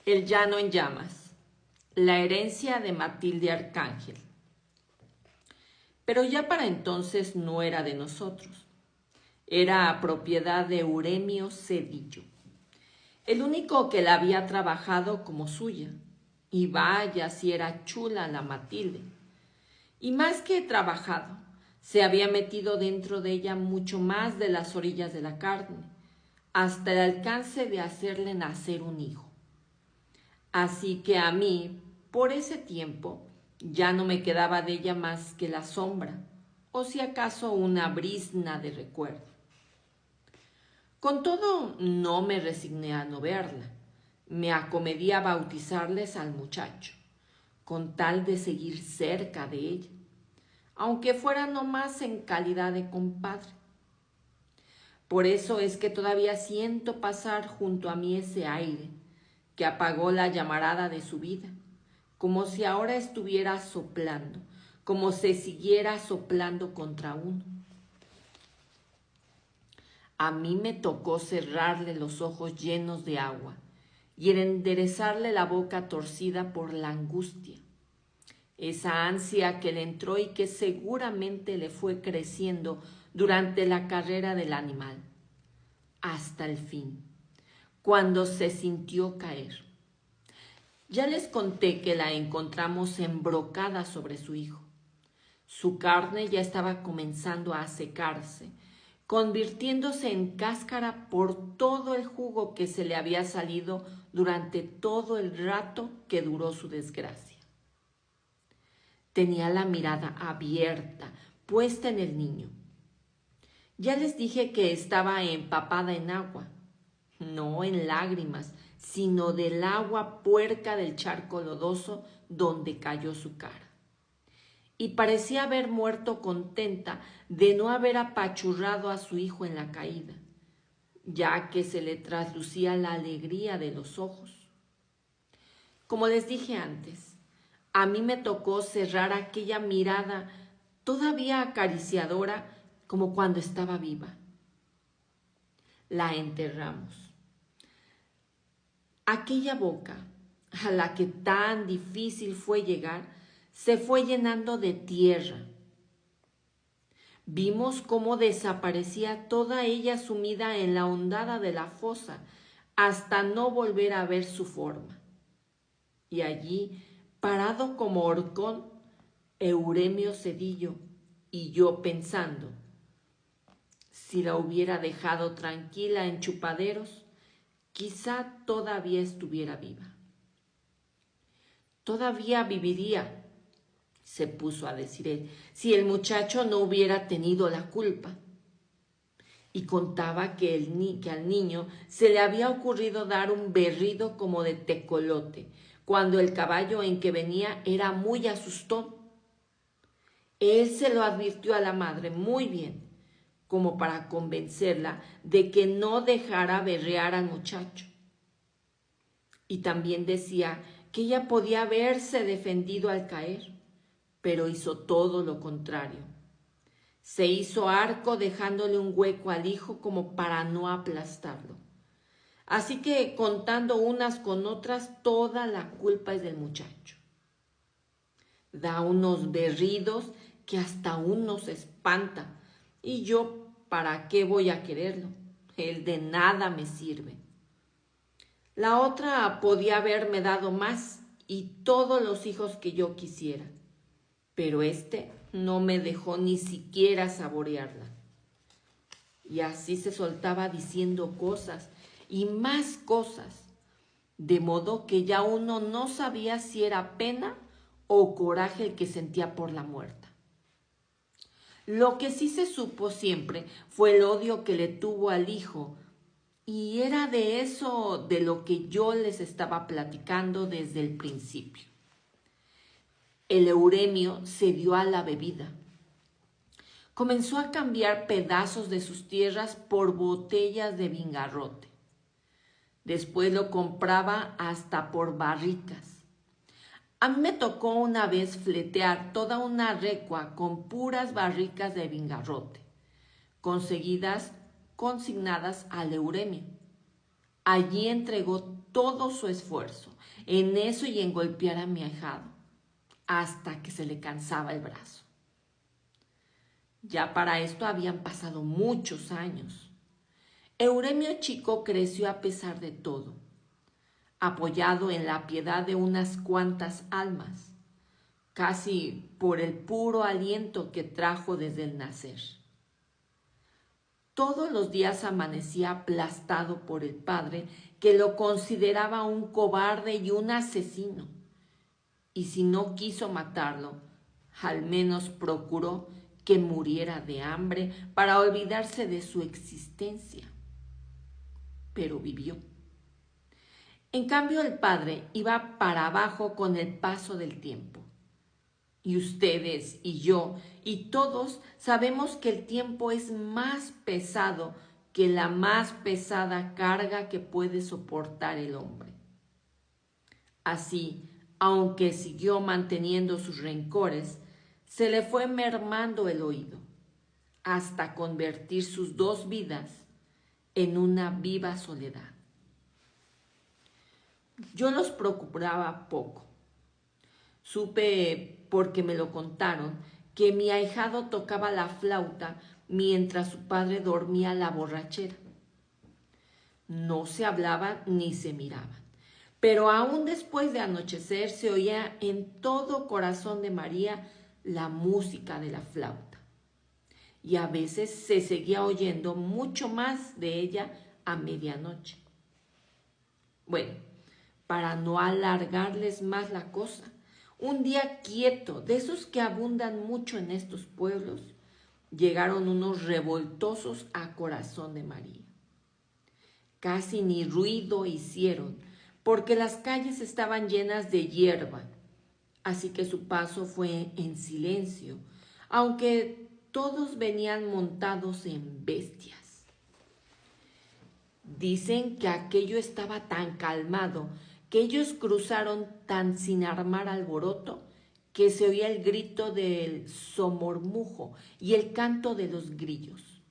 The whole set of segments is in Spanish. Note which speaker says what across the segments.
Speaker 1: El llano en llamas. La herencia de Matilde Arcángel. Pero ya para entonces no era de nosotros. Era propiedad de Euremio Cedillo, el único que la había trabajado como suya. Y vaya si era chula la Matilde. Y más que trabajado, se había metido dentro de ella mucho más de las orillas de la carne, hasta el alcance de hacerle nacer un hijo. Así que a mí, por ese tiempo, ya no me quedaba de ella más que la sombra, o si acaso una brizna de recuerdo. Con todo, no me resigné a no verla. Me acomedí a bautizarles al muchacho, con tal de seguir cerca de ella, aunque fuera nomás en calidad de compadre. Por eso es que todavía siento pasar junto a mí ese aire que apagó la llamarada de su vida, como si ahora estuviera soplando, como si siguiera soplando contra uno. A mí me tocó cerrarle los ojos llenos de agua y enderezarle la boca torcida por la angustia, esa ansia que le entró y que seguramente le fue creciendo durante la carrera del animal, hasta el fin, cuando se sintió caer. Ya les conté que la encontramos embrocada sobre su hijo. Su carne ya estaba comenzando a secarse, convirtiéndose en cáscara por todo el jugo que se le había salido durante todo el rato que duró su desgracia. Tenía la mirada abierta, puesta en el niño. Ya les dije que estaba empapada en agua, no en lágrimas, sino del agua puerca del charco lodoso donde cayó su cara. Y parecía haber muerto contenta de no haber apachurrado a su hijo en la caída, ya que se le traslucía la alegría de los ojos. Como les dije antes, a mí me tocó cerrar aquella mirada todavía acariciadora como cuando estaba viva. La enterramos. Aquella boca, a la que tan difícil fue llegar, se fue llenando de tierra. Vimos cómo desaparecía toda ella sumida en la hondada de la fosa, hasta no volver a ver su forma. Y allí, parado como horcón, Euremio Cedillo y yo pensando, si la hubiera dejado tranquila en Chupaderos, quizá todavía estuviera viva. Todavía viviría, se puso a decir él, si el muchacho no hubiera tenido la culpa. Y contaba que al niño se le había ocurrido dar un berrido como de tecolote, cuando el caballo en que venía era muy asustón. Él se lo advirtió a la madre muy bien, como para convencerla de que no dejara berrear al muchacho. Y también decía que ella podía haberse defendido al caer, pero hizo todo lo contrario. Se hizo arco dejándole un hueco al hijo como para no aplastarlo. Así que contando unas con otras, toda la culpa es del muchacho. Da unos berridos que hasta uno se espanta. Y yo, ¿para qué voy a quererlo? Él de nada me sirve. La otra podía haberme dado más y todos los hijos que yo quisiera, pero este no me dejó ni siquiera saborearla. Y así se soltaba diciendo cosas y más cosas, de modo que ya uno no sabía si era pena o coraje el que sentía por la muerta. Lo que sí se supo siempre fue el odio que le tuvo al hijo, y era de eso de lo que yo les estaba platicando desde el principio. El Euremio se dio a la bebida. Comenzó a cambiar pedazos de sus tierras por botellas de vingarrote. Después lo compraba hasta por barricas. A mí me tocó una vez fletear toda una recua con puras barricas de vingarrote, consignadas al Euremio. Allí entregó todo su esfuerzo en eso y en golpear a mi ahijado, hasta que se le cansaba el brazo. Ya para esto habían pasado muchos años. Euremio chico creció a pesar de todo, apoyado en la piedad de unas cuantas almas, casi por el puro aliento que trajo desde el nacer. Todos los días amanecía aplastado por el padre, que lo consideraba un cobarde y un asesino, y si no quiso matarlo, al menos procuró que muriera de hambre para olvidarse de su existencia. Pero vivió. En cambio, el padre iba para abajo con el paso del tiempo. Y ustedes y yo y todos sabemos que el tiempo es más pesado que la más pesada carga que puede soportar el hombre. Así, aunque siguió manteniendo sus rencores, se le fue mermando el oído, hasta convertir sus dos vidas en una viva soledad. Yo los procuraba poco. Supe, porque me lo contaron, que mi ahijado tocaba la flauta mientras su padre dormía la borrachera. No se hablaban ni se miraban, pero aún después de anochecer se oía en todo corazón de María la música de la flauta. Y a veces se seguía oyendo mucho más de ella a medianoche. Bueno, para no alargarles más la cosa, un día quieto, de esos que abundan mucho en estos pueblos, llegaron unos revoltosos a corazón de María. Casi ni ruido hicieron, porque las calles estaban llenas de hierba, así que su paso fue en silencio, aunque todos venían montados en bestias. Dicen que aquello estaba tan calmado que ellos cruzaron tan sin armar alboroto que se oía el grito del somormujo y el canto de los grillos.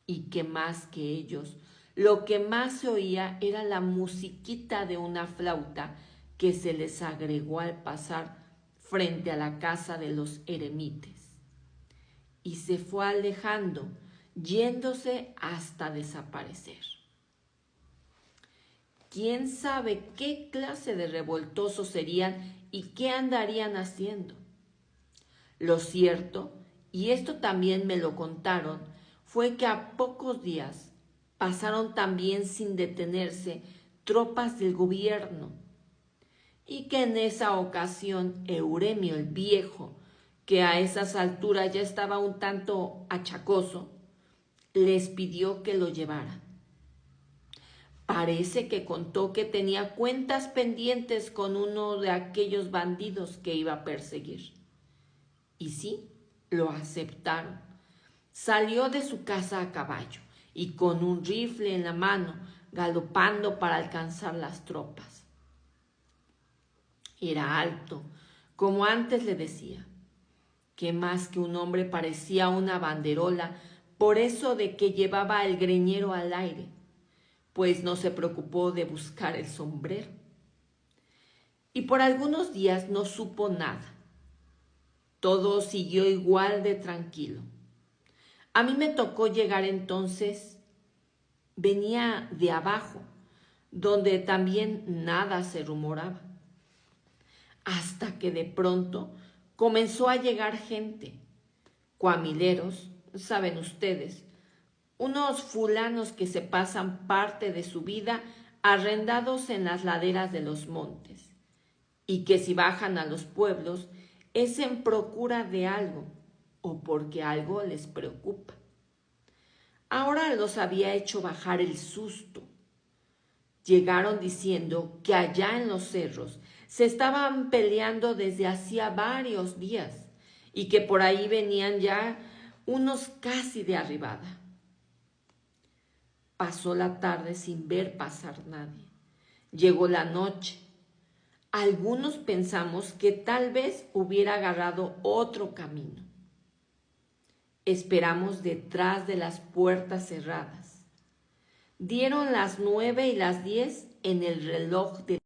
Speaker 1: Y que más que ellos, lo que más se oía era la musiquita de una flauta que se les agregó al pasar frente a la casa de los eremites. Y se fue alejando, yéndose hasta desaparecer. ¿Quién sabe qué clase de revoltosos serían y qué andarían haciendo? Lo cierto, y esto también me lo contaron, fue que a pocos días pasaron también sin detenerse tropas del gobierno, y que en esa ocasión Euremio el viejo, que a esas alturas ya estaba un tanto achacoso, les pidió que lo llevaran. Parece que contó que tenía cuentas pendientes con uno de aquellos bandidos que iba a perseguir. Y sí, lo aceptaron. Salió de su casa a caballo y con un rifle en la mano, galopando para alcanzar las tropas. Era alto, como antes le decía, que más que un hombre parecía una banderola, por eso de que llevaba el greñero al aire, pues no se preocupó de buscar el sombrero. Y por algunos días no supo nada. Todo siguió igual de tranquilo. A mí me tocó llegar entonces, venía de abajo, donde también nada se rumoraba. Hasta que de pronto comenzó a llegar gente, cuamileros, saben ustedes, unos fulanos que se pasan parte de su vida arrendados en las laderas de los montes y que si bajan a los pueblos es en procura de algo o porque algo les preocupa. Ahora los había hecho bajar el susto. Llegaron diciendo que allá en los cerros se estaban peleando desde hacía varios días y que por ahí venían ya unos casi de arribada. Pasó la tarde sin ver pasar nadie. Llegó la noche. Algunos pensamos que tal vez hubiera agarrado otro camino. Esperamos detrás de las puertas cerradas. Dieron las 9 y las 10 en el reloj de